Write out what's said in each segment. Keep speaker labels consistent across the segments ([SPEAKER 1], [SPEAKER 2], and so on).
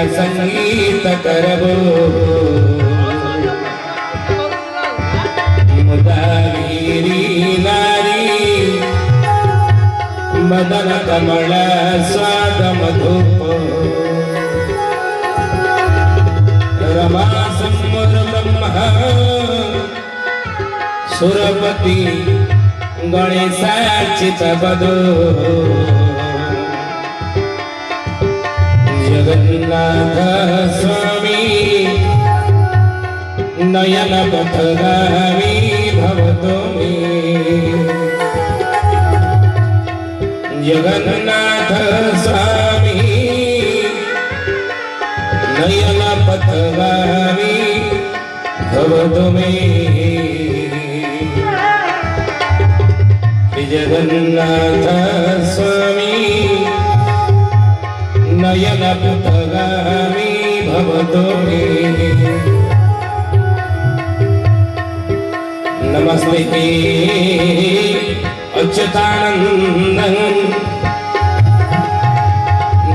[SPEAKER 1] संगीत करबो मुदावीरी नारी मदन कमल स्वाद मधुप रमा सम्मुर ब्रह्मा सुरपति गणेशार्चित बदो जगन्नाथ स्वामी नयन पथगामी भवतो मे जगन्नाथ स्वामी नयन पथगामी भवतो मे जगन्नाथ स्वामी नयन पथगामी भवतो मे नमस्ते अच्युतानंदन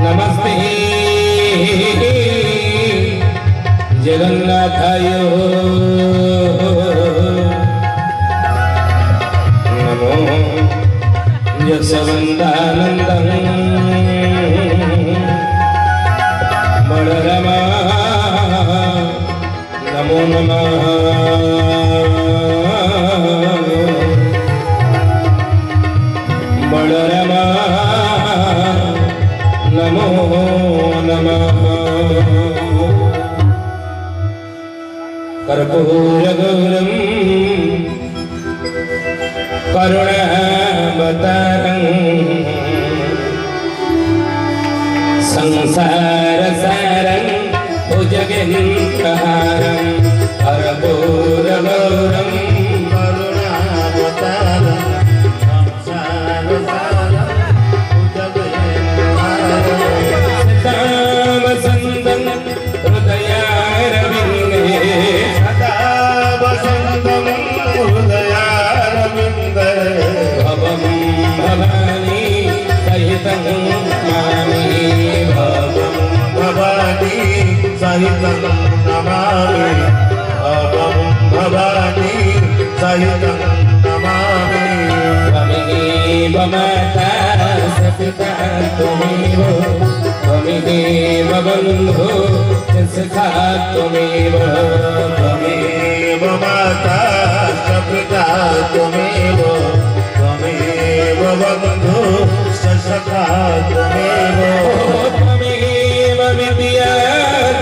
[SPEAKER 1] नमस्ते जगन्नाथाय नमो यशवन्तानन्दं बलरमा नमो नमः बलरमा नमो नमः कर्पूरगौरं करुणावतारं संसारसारं भुजगेन्द्रहारं कर्पूरगौरं करुणावतारं संसारसारं भुजगेन्द्रहारं सदा वसन्तं हृदयारविन्दे सदा वसन्तं हृदयारविन्दे भवं भवानी सहितं नमामि भवं भवानी सहितं नमामि भवं भवानी सहितं नमामि त्वमेव माता सपिता त्वमेव त्वमेव बन्धु सखा त्वमेव त्वमेव माता सपिता त्वमेव त्वमेव बन्धु सखा त्वमेव त्वमेव विद्या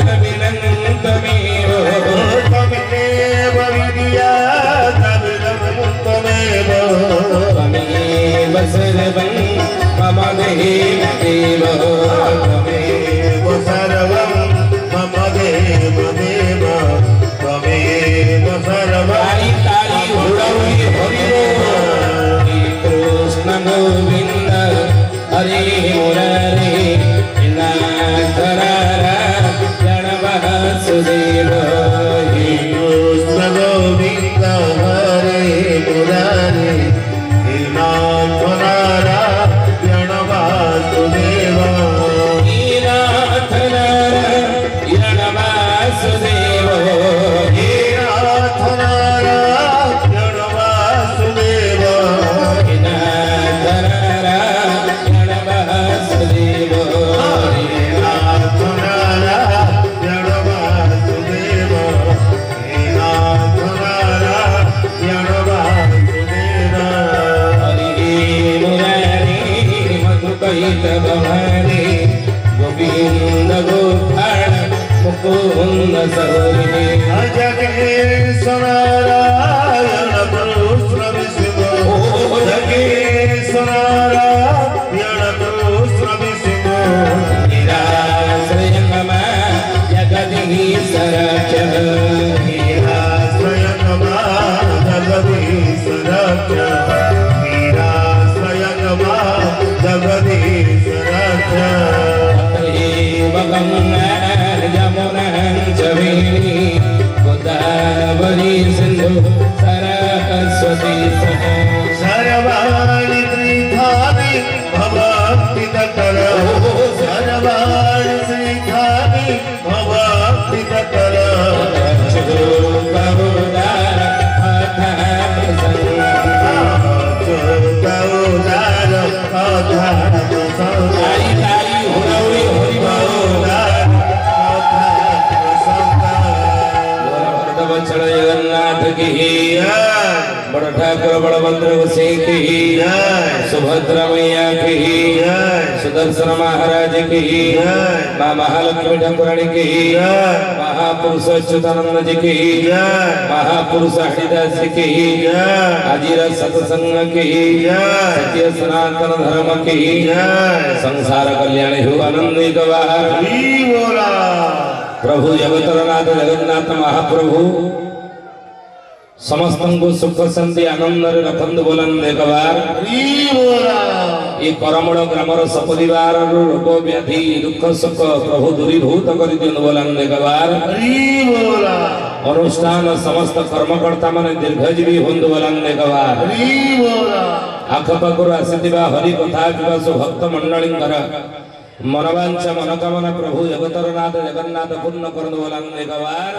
[SPEAKER 1] कविनं त्वमेव त्वमेव विद्या कविनं त्वमेव त्वमेव सर्वं मम देव त्वमेव सर्वं मम देव कुंद सरोहिनी
[SPEAKER 2] जगेश्वर नारायण कृष्ण विष्णु जगेश्वर नारायण कृष्ण विष्णु
[SPEAKER 1] निराश्रयं मम जगदीश्वर
[SPEAKER 2] निराश्रयं मम जगदीश्वर निराश्रयं मम जगदीश्वर
[SPEAKER 1] जमुनी गोदावरी सिंधु सरस्वती
[SPEAKER 2] सर्वाणि तीर्थानि भवन्ति तत्र सर्वाणि तीर्थानि भवन्ति तत्र
[SPEAKER 1] जगन्नाथ की बड़ ठाकुर बलभद्र सिंह की सुभद्रा मैया की सुदर्शन महाराज की माँ महालक्ष्मी ठाकुरानी की महापुरुष अच्युतानंद जी की महापुरुष हरिदास जी की आजीर सत्संग की सत्य सनातन धर्म की संसार कल्याण हो आनंदी गवाह प्रभु जगतरनाथ जगन्नाथ महाप्रभु समस्त को सुख शांति आनंद रखंद बोलन एक बार ये करमड़ ग्रामर सपरिवार रोग व्याधि दुख सुख प्रभु दूरीभूत कर दियन बोलन एक बार अनुष्ठान समस्त कर्मकर्ता माने दीर्घजीवी हुंद बोलन एक बार आखपाखर आसीथिबा हरि कथा पिबासु भक्त मंडलींकर मनवांछा मनोकामना प्रभु जगतरनाथ जगन्नाथ पूर्ण करन बोलन एक बार।